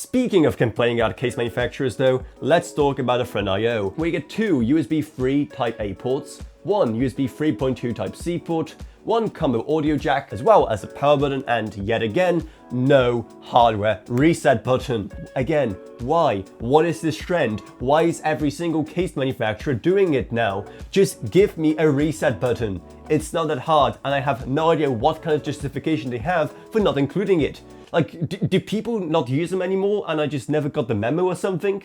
Speaking of complaining about case manufacturers though, let's talk about a Friend I/O, where you get two USB 3 Type A ports, one USB 3.2 Type C port, one combo audio jack, as well as a power button, and yet again, no hardware reset button. Again, why? What is this trend? Why is every single case manufacturer doing it now? Just give me a reset button. It's not that hard, and I have no idea what kind of justification they have for not including it. Like, do people not use them anymore and I just never got the memo or something?